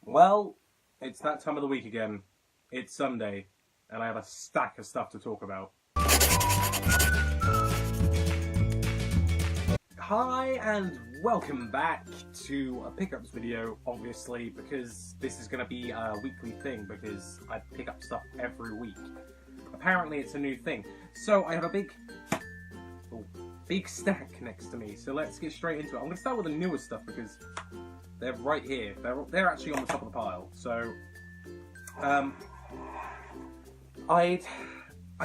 Well, it's that time of the week again. It's Sunday, and I have a stack of stuff to talk about. Hi, and welcome back to a pickups video, obviously, because this is going to be a weekly thing, because I pick up stuff every week. Apparently, it's a new thing. So, I have a big stack next to me, so let's get straight into it. I'm going to start with the newer stuff, because they're right here. They're actually on the top of the pile. So, I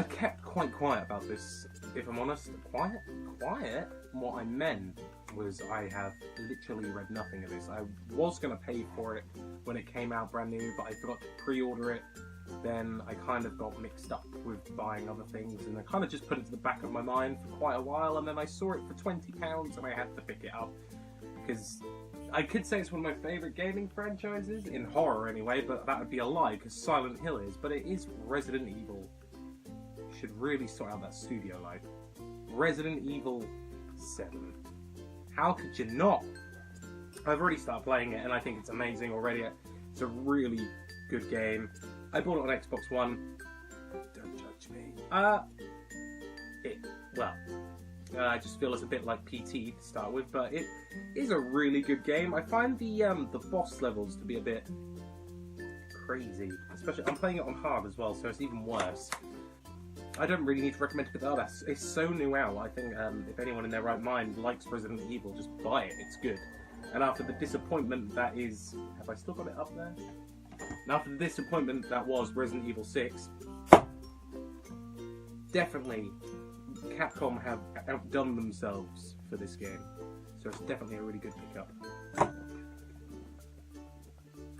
kept quite quiet about this, if I'm honest. Quiet? What I meant was I have literally read nothing of this. I was going to pay for it when it came out brand new, but I forgot to pre-order it. Then I kind of got mixed up with buying other things, and I kind of just put it to the back of my mind for quite a while, and then I saw it for £20 and I had to pick it up, because I could say it's one of my favourite gaming franchises, in horror anyway, but that would be a lie, because Silent Hill is, but it is Resident Evil. You should really sort out that studio life. Resident Evil 7. How could you not? I've already started playing it, and I think it's amazing already. It's a really good game. I bought it on Xbox One. Don't judge me. I just feel it's a bit like PT to start with, but it is a really good game. I find the boss levels to be a bit crazy. Especially, I'm playing it on hard as well, so it's even worse. I don't really need to recommend it, but it's so new out. I think if anyone in their right mind likes Resident Evil, just buy it. It's good. And after the disappointment that is... Have I still got it up there? And after the disappointment that was Resident Evil 6, definitely Capcom have outdone themselves for this game. So it's definitely a really good pickup.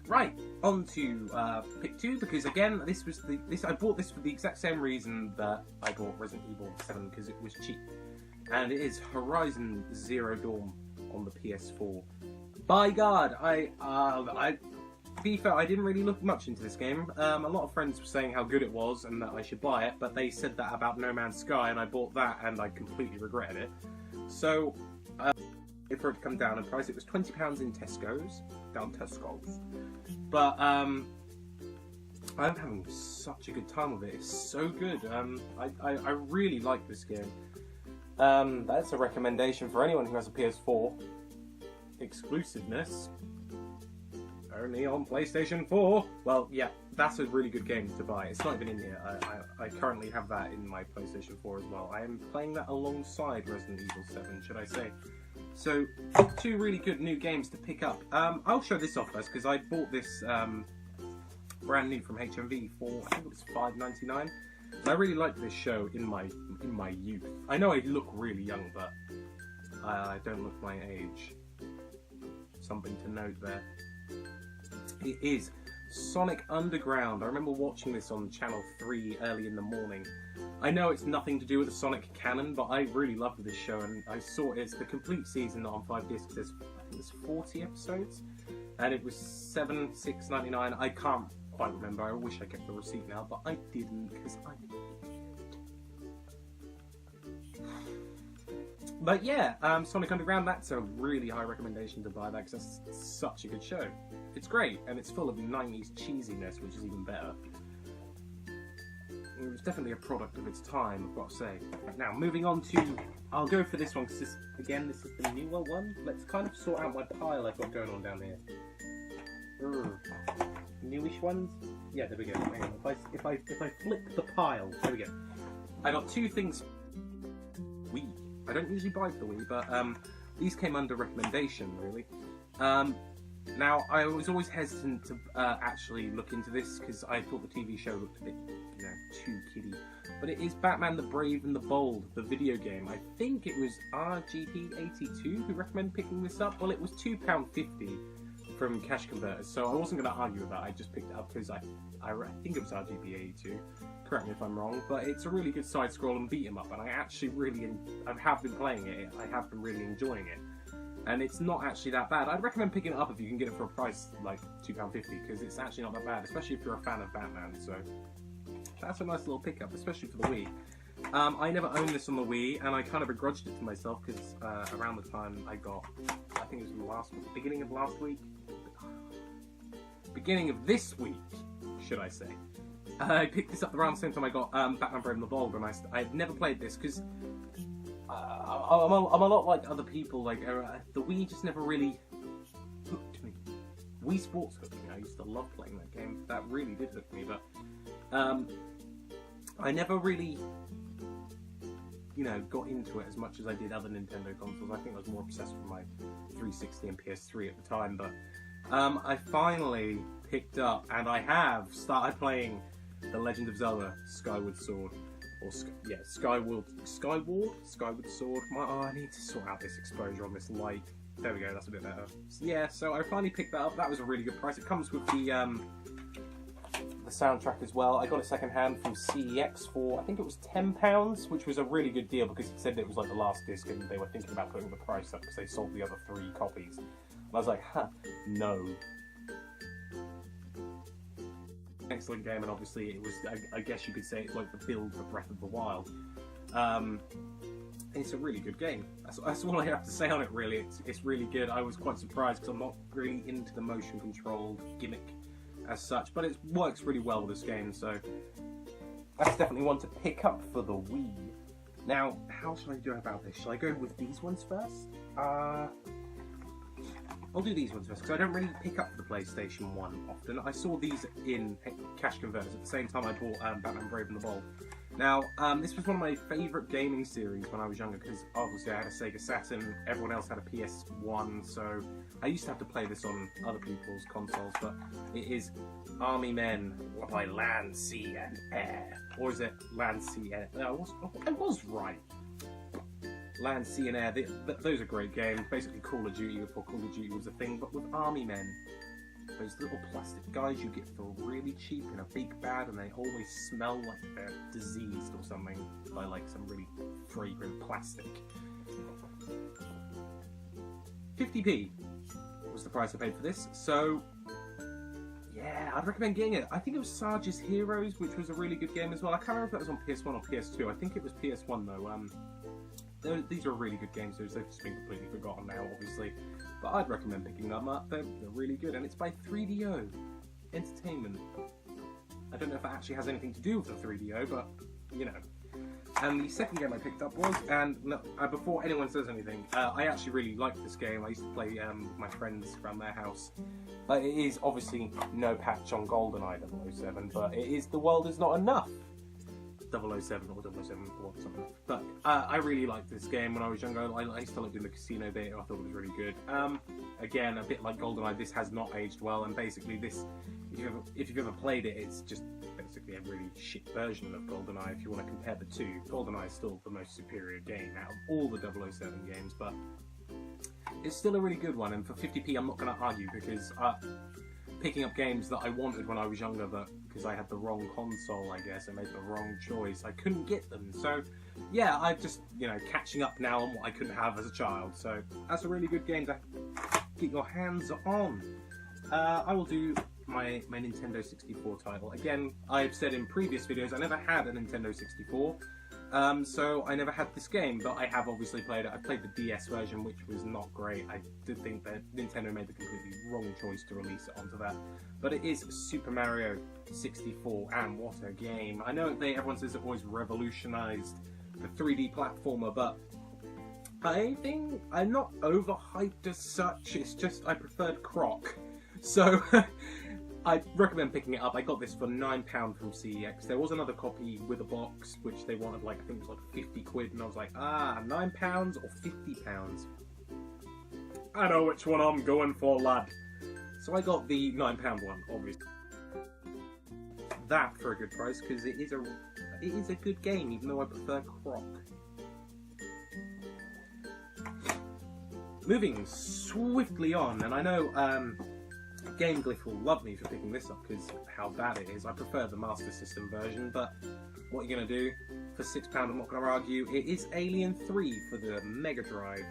Right, on to pick 2, because again, I bought this for the exact same reason that I bought Resident Evil 7, because it was cheap. And it is Horizon Zero Dawn on the PS4. By God, to be fair, I didn't really look much into this game. A lot of friends were saying how good it was and that I should buy it, but they said that about No Man's Sky, and I bought that and I completely regretted it. So, for it to come down in price, it was £20 in Tesco's. Down Tesco's. But, I'm having such a good time with it. It's so good. I really like this game. That's a recommendation for anyone who has a PS4. Exclusiveness. Only on PlayStation 4. Well, yeah, that's a really good game to buy. It's not even in here. I currently have that in my PlayStation 4 as well. I am playing that alongside Resident Evil 7, should I say. So, 2 really good new games to pick up. I'll show this off first, because I bought this brand new from HMV for, I think it was $5.99. And I really liked this show in my youth. I know I look really young, but I don't look my age. Something to note there. It is Sonic Underground. I remember watching this on Channel 3 early in the morning. I know it's nothing to do with the Sonic canon, but I really loved this show, and I saw it's the complete season on 5 discs. I think there's 40 episodes, and it was $6.99. I can't quite remember. I wish I kept the receipt now, but I didn't, because I didn't. But yeah, Sonic Underground, that's a really high recommendation to buy that, because that's such a good show. It's great, and it's full of 90s cheesiness, which is even better. It was definitely a product of its time, I've got to say. Now, moving on to... I'll go for this one, because this is the newer one. Let's kind of sort out my pile I've got going on down here. Newish ones? Yeah, there we go. Hang on. If I flip the pile, there we go. I got 2 things. Wii. I don't usually buy for the Wii, but these came under recommendation, really. Now, I was always hesitant to actually look into this, because I thought the TV show looked a bit, too kiddie. But it is Batman the Brave and the Bold, the video game. I think it was RGP82 who recommended picking this up. Well, it was £2.50 from Cash Converters, so I wasn't going to argue with that. I just picked it up because I think it was RGP82. Correct me if I'm wrong, but it's a really good side-scroll and beat-em-up, and I actually I have been playing it. I have been really enjoying it. And it's not actually that bad. I'd recommend picking it up if you can get it for a price like £2.50, because it's actually not that bad, especially if you're a fan of Batman. So that's a nice little pickup, especially for the Wii. I never owned this on the Wii, and I kind of begrudged it to myself, because around the time I got, I think it was beginning of last week, beginning of this week, should I say. I picked this up around the same time I got Batman Brave and the Bold, and I've never played this because I'm a lot like other people. Like the Wii just never really hooked me. Wii Sports hooked me. I used to love playing that game. That really did hook me, but I never really, you know, got into it as much as I did other Nintendo consoles. I think I was more obsessed with my 360 and PS3 at the time, but I finally picked up and I have started playing The Legend of Zelda Skyward Sword. Or, Skyward Sword. I need to sort out this exposure on this light. There we go, that's a bit better. So, yeah, so I finally picked that up. That was a really good price. It comes with the soundtrack as well. I got it second hand from CEX for, I think it was £10, which was a really good deal because it said that it was like the last disc and they were thinking about putting the price up because they sold the other 3 copies. And I was like, no. Excellent game, and obviously it was, I guess you could say it's like the build for Breath of the Wild. It's a really good game. That's all I have to say on it, really. It's really good. I was quite surprised because I'm not really into the motion control gimmick as such, but it works really well with this game, so that's definitely one to pick up for the Wii. Now, how should I do about this? Shall I go with these ones first? I'll do these ones first, because I don't really pick up the PlayStation 1 often. I saw these in cash converters at the same time I bought Batman Brave and the Bold. Now, this was one of my favourite gaming series when I was younger, because obviously I had a Sega Saturn, everyone else had a PS1, so I used to have to play this on other people's consoles, but it is Army Men by Land, Sea and Air. Or is it Land, Sea, Air? I was right. Land, Sea and Air, those are great games. Basically Call of Duty before Call of Duty was a thing, but with Army Men. Those little plastic guys you get for really cheap in a big bag, and they always smell like they're diseased or something by like some really fragrant plastic. 50p was the price I paid for this, so yeah, I'd recommend getting it. I think it was Sarge's Heroes, which was a really good game as well. I can't remember if that was on PS1 or PS2. I think it was PS1 though. These are really good games, so they've just been completely forgotten now, obviously. But I'd recommend picking them up. They're really good, and it's by 3DO Entertainment. I don't know if that actually has anything to do with the 3DO, but you know. And the second game I picked up was, and before anyone says anything, I actually really liked this game. I used to play with my friends around their house. It is obviously no patch on GoldenEye 007, but it is The World Is Not Enough 007 or 007 or something. But I really liked this game when I was younger. I used to like doing the casino bit. I thought it was really good. Again, a bit like GoldenEye, this has not aged well, and basically this, if you've ever played it, it's just basically a really shit version of GoldenEye if you want to compare the two. GoldenEye is still the most superior game out of all the 007 games, but it's still a really good one, and for 50p I'm not going to argue, because picking up games that I wanted when I was younger, but because I had the wrong console, I guess, I made the wrong choice, I couldn't get them. So yeah, I'm just, you know, catching up now on what I couldn't have as a child. So that's a really good game to get your hands on. I will do my Nintendo 64 title. Again, I've said in previous videos I never had a Nintendo 64, so I never had this game, but I have obviously played it. I played the DS version, which was not great. I did think that Nintendo made the completely wrong choice to release it onto that. But it is Super Mario 64, and what a game. I know everyone says it always revolutionised the 3D platformer, but I think I'm not overhyped as such. It's just I preferred Croc. So I recommend picking it up. I got this for £9 from CEX. There was another copy with a box, which they wanted like, I think it was like 50 quid, and I was like, £9 or £50? I know which one I'm going for, lad. So I got the £9 one, obviously. That for a good price, because it is a good game, even though I prefer Croc. Moving swiftly on, and I know Game Glyph will love me for picking this up because how bad it is. I prefer the Master System version, but what are you going to do? For £6, I'm not going to argue. It is Alien 3 for the Mega Drive.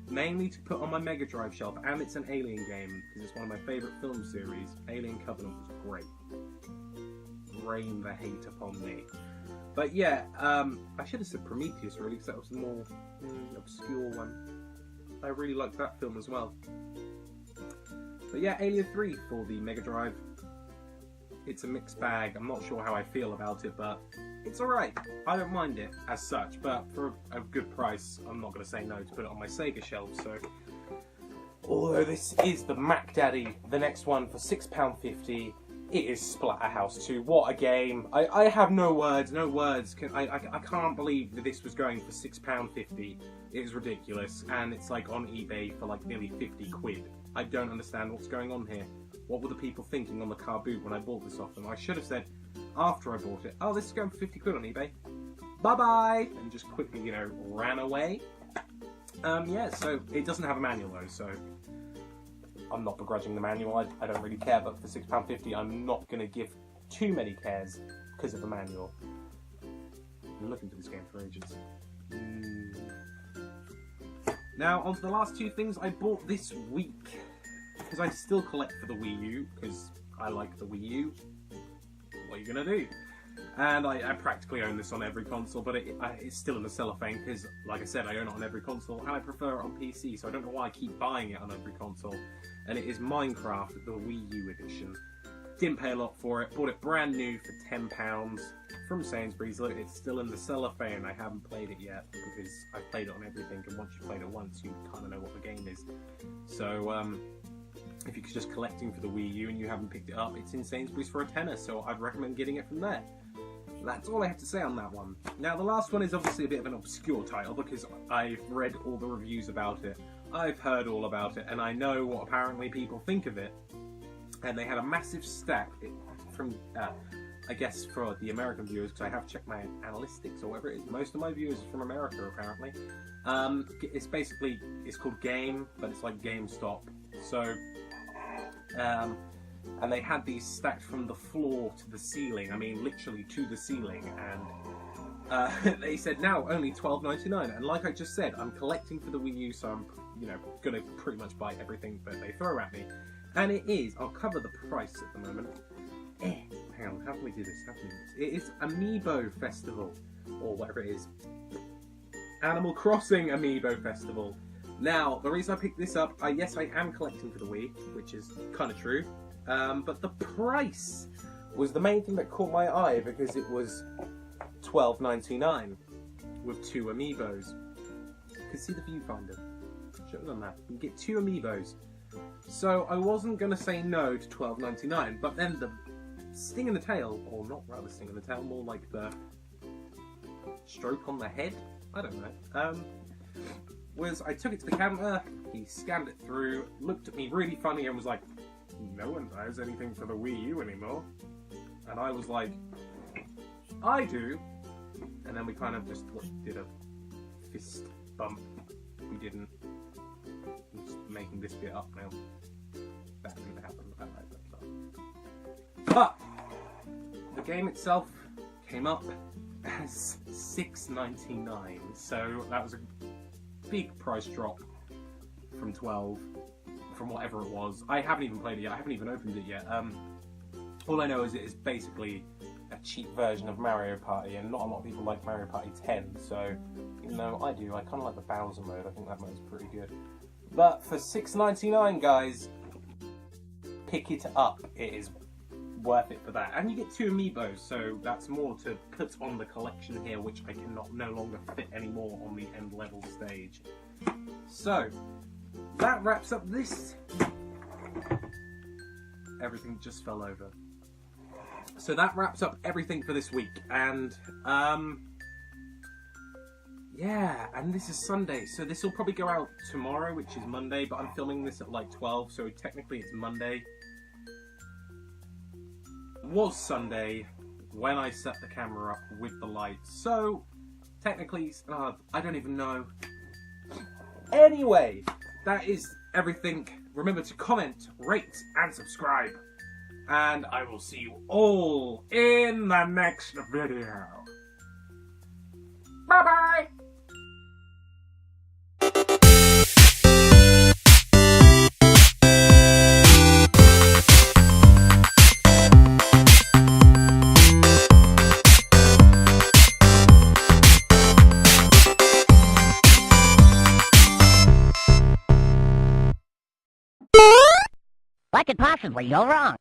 Mainly to put on my Mega Drive shelf, and it's an Alien game because it's one of my favourite film series. Alien Covenant was great. Rain the hate upon me. But yeah, I should have said Prometheus really, because that was the more obscure one. I really liked that film as well. But yeah, Alien 3 for the Mega Drive. It's a mixed bag. I'm not sure how I feel about it, but it's alright. I don't mind it as such, but for a good price, I'm not going to say no to put it on my Sega shelf. So, although this is the Mac Daddy, the next one for £6.50, it is Splatterhouse 2. What a game! I have no words. I can't believe that this was going for £6.50. It is ridiculous, and it's like on eBay for like nearly 50 quid. I don't understand what's going on here. What were the people thinking on the car boot when I bought this off them? I should have said after I bought it, oh, this is going for 50 quid on eBay. Bye-bye! And just quickly, you know, ran away. Yeah, so it doesn't have a manual though, so I'm not begrudging the manual. I don't really care, but for £6.50, I'm not going to give too many cares because of the manual. I've been looking for this game for ages. Now, on to the last two things I bought this week. Because I still collect for the Wii U, because I like the Wii U. What are you going to do? And I practically own this on every console, but it's still in the cellophane, because, like I said, I own it on every console, and I prefer it on PC, so I don't know why I keep buying it on every console. And it is Minecraft, the Wii U edition. Didn't pay a lot for it, bought it brand new for £10 from Sainsbury's. Look, it's still in the cellophane. I haven't played it yet, because I've played it on everything, and once you've played it once, you kind of know what the game is. So, if you're just collecting for the Wii U and you haven't picked it up, it's in Sainsbury's for a tenner, so I'd recommend getting it from there. That's all I have to say on that one. Now, the last one is obviously a bit of an obscure title, because I've read all the reviews about it, I've heard all about it, and I know what apparently people think of it. And they had a massive stack from, I guess for the American viewers, because I have checked my analytics or whatever it is. Most of my viewers are from America, apparently. It's basically, it's called Game, but it's like GameStop. So, and they had these stacked from the floor to the ceiling. I mean, literally to the ceiling. And they said now only $12.99. And like I just said, I'm collecting for the Wii U, so I'm, you know, gonna pretty much buy everything that they throw at me. And it is. I'll cover the price at the moment. Hang on, how can we do this? How can we do this? It is Amiibo Festival, or whatever it is. Animal Crossing Amiibo Festival. Now, the reason I picked this up, yes, I am collecting for the Wii, which is kind of true, but the price was the main thing that caught my eye, because it was $12.99 with 2 Amiibos. You can see the viewfinder. Show them that. You can get 2 Amiibos. So I wasn't going to say no to $12.99, but then the sting in the tail, or not rather sting in the tail, more like the stroke on the head, I don't know, was I took it to the counter, he scanned it through, looked at me really funny and was like, no one buys anything for the Wii U anymore. And I was like, I do. And then we kind of just did a fist bump. We didn't. I'm just making this bit up now. That didn't happen. I like that stuff. But the game itself came up as $6.99, so that was a big price drop from 12, from whatever it was. I haven't even played it yet. I haven't even opened it yet. All I know is it is basically a cheap version of Mario Party, and not a lot of people like Mario Party 10. So, even though I do, I kind of like the Bowser mode. I think that mode's pretty good. But for $6.99, guys, pick it up. It is worth it for that. And you get 2 Amiibos, so that's more to put on the collection here, which I cannot no longer fit anymore on the end level stage. So, that wraps up this. Everything just fell over. So that wraps up everything for this week, and yeah, and this is Sunday, so this will probably go out tomorrow, which is Monday, but I'm filming this at like 12, so technically it's Monday. It was Sunday when I set the camera up with the lights, so technically, I don't even know. Anyway, that is everything. Remember to comment, rate, and subscribe. And I will see you all in the next video. Bye-bye! What could possibly go wrong?